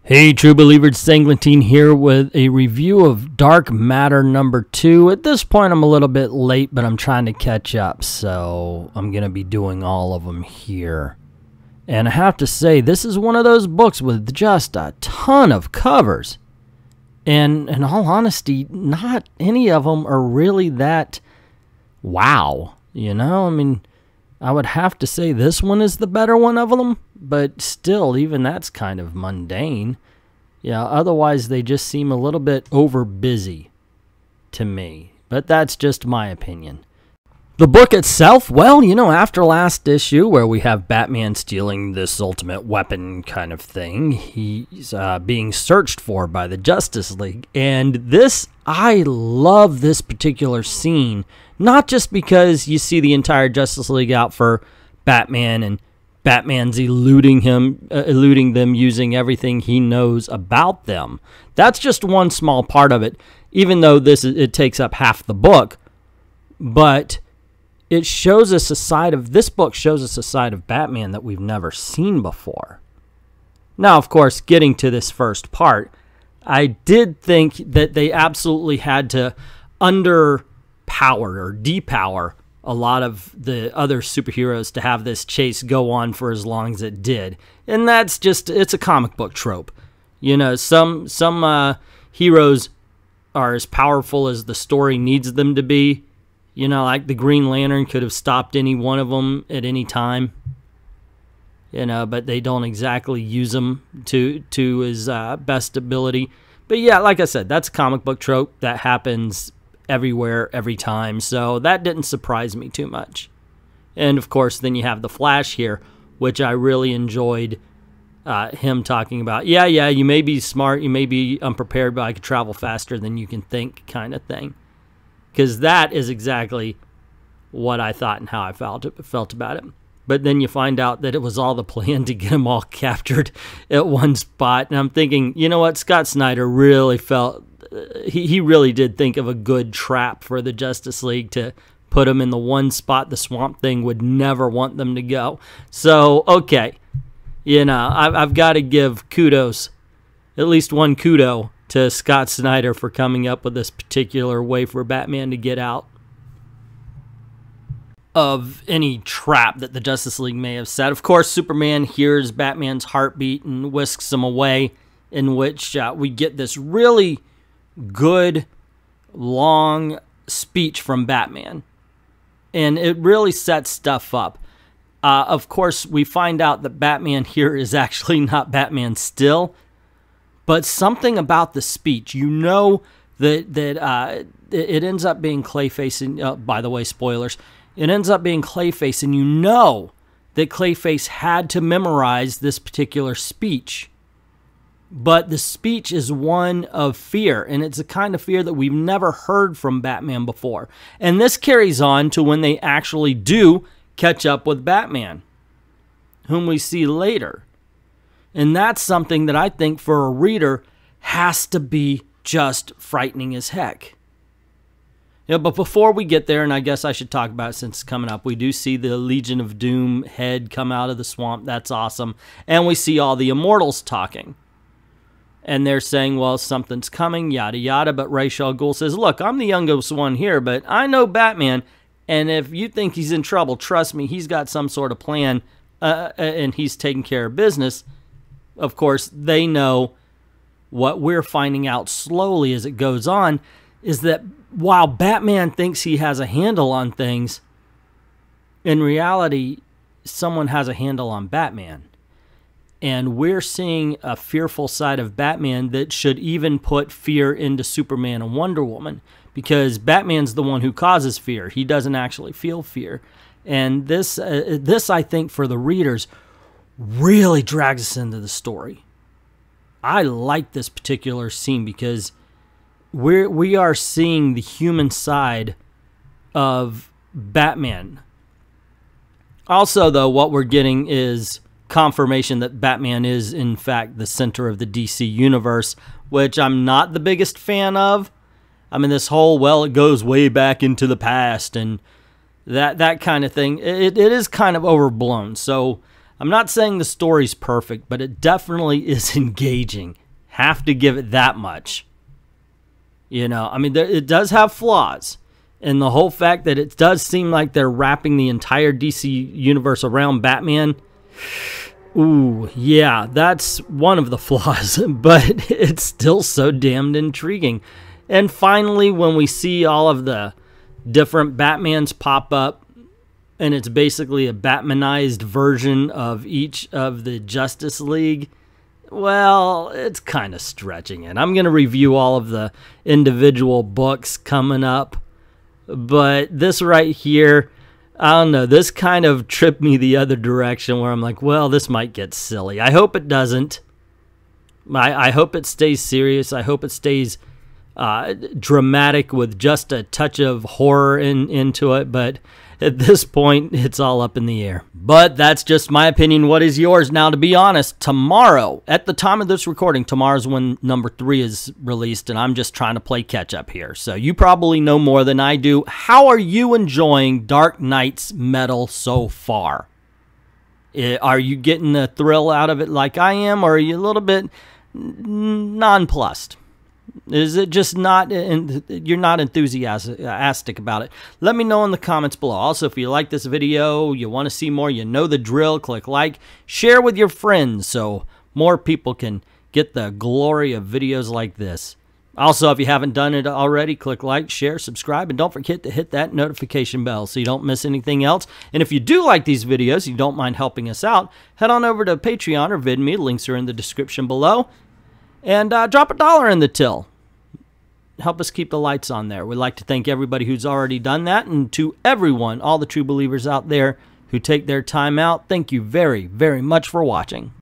Hey True Believers, it's ENGLENTINE here with a review of Dark Matter number 2. At this point I'm a little bit late, but I'm trying to catch up, so I'm going to be doing all of them here. And I have to say, this is one of those books with just a ton of covers. And in all honesty, not any of them are really that wow. You know, I mean, I would have to say this one is the better one of them, but still, even that's kind of mundane. Yeah, otherwise they just seem a little bit over busy to me, but that's just my opinion. The book itself, well, you know, after last issue where we have Batman stealing this ultimate weapon kind of thing, he's being searched for by the Justice League. And this, I love this particular scene, not just because you see the entire Justice League out for Batman and Batman's eluding them using everything he knows about them. That's just one small part of it, even though it takes up half the book. But it shows us a side of, this book shows us a side of Batman that we've never seen before. Now, of course, getting to this first part, I did think that they absolutely had to underpower or depower a lot of the other superheroes to have this chase go on for as long as it did. And that's just, it's a comic book trope. You know, some heroes are as powerful as the story needs them to be. You know, like the Green Lantern could have stopped any one of them at any time. You know, but they don't exactly use them to his best ability. But yeah, like I said, that's a comic book trope that happens everywhere, every time. So that didn't surprise me too much. And of course, then you have the Flash here, which I really enjoyed him talking about. Yeah, you may be smart, you may be unprepared, but I could travel faster than you can think kind of thing. Because that is exactly what I thought and how I felt about it. But then you find out that it was all the plan to get them all captured at one spot. And I'm thinking, you know what, Scott Snyder really felt, he really did think of a good trap for the Justice League to put them in the one spot the Swamp Thing would never want them to go. So, okay, you know, I've got to give kudos, at least one kudo, to Scott Snyder for coming up with this particular way for Batman to get out of any trap that the Justice League may have set. Of course, Superman hears Batman's heartbeat and whisks him away, in which we get this really good, long speech from Batman. And it really sets stuff up. Of course, we find out that Batman here is actually not Batman still, but something about the speech, you know that it ends up being Clayface, and by the way, spoilers, it ends up being Clayface, and you know that Clayface had to memorize this particular speech. But the speech is one of fear, and it's a kind of fear that we've never heard from Batman before. And this carries on to when they actually do catch up with Batman, whom we see later. And that's something that I think for a reader has to be just frightening as heck. Yeah, but before we get there, and I guess I should talk about it since it's coming up, we do see the Legion of Doom head come out of the swamp. That's awesome. And we see all the Immortals talking. And they're saying, well, something's coming, yada, yada. But Ra's al Ghul says, look, I'm the youngest one here, but I know Batman. And if you think he's in trouble, trust me, he's got some sort of plan, and he's taking care of business. Of course, they know what we're finding out slowly as it goes on is that while Batman thinks he has a handle on things, in reality, someone has a handle on Batman. And we're seeing a fearful side of Batman that should even put fear into Superman and Wonder Woman, because Batman's the one who causes fear. He doesn't actually feel fear. And this I think, for the readers, really drags us into the story. I like this particular scene because we are seeing the human side of Batman. Also, though, what we're getting is confirmation that Batman is, in fact, the center of the DC universe, which I'm not the biggest fan of. I mean, this whole, well, it goes way back into the past and that kind of thing. It is kind of overblown. So I'm not saying the story's perfect, but it definitely is engaging. Have to give it that much. You know, I mean, it does have flaws. And the whole fact that it does seem like they're wrapping the entire DC universe around Batman. Ooh, yeah, that's one of the flaws. But it's still so damned intriguing. And finally, when we see all of the different Batmans pop up, and it's basically a Batmanized version of each of the Justice League, well, it's kind of stretching it. I'm going to review all of the individual books coming up. But this right here, I don't know, this kind of tripped me the other direction where I'm like, well, this might get silly. I hope it doesn't. I hope it stays serious. I hope it stays dramatic with just a touch of horror into it. But at this point, it's all up in the air. But that's just my opinion. What is yours? Now, to be honest, tomorrow, at the time of this recording, tomorrow's when number 3 is released, and I'm just trying to play catch up here. So you probably know more than I do. How are you enjoying Dark Knight's Metal so far? Are you getting the thrill out of it like I am, or are you a little bit nonplussed? Is it just not, you're not enthusiastic about it? Let me know in the comments below. Also, if you like this video, you want to see more, you know the drill, click like, share with your friends so more people can get the glory of videos like this. Also, if you haven't done it already, click like, share, subscribe, and don't forget to hit that notification bell so you don't miss anything else. And if you do like these videos, you don't mind helping us out, head on over to Patreon or VIDME. Links are in the description below. And drop $1 in the till. Help us keep the lights on there. We'd like to thank everybody who's already done that. And to everyone, all the true believers out there who take their time out, thank you very, very much for watching.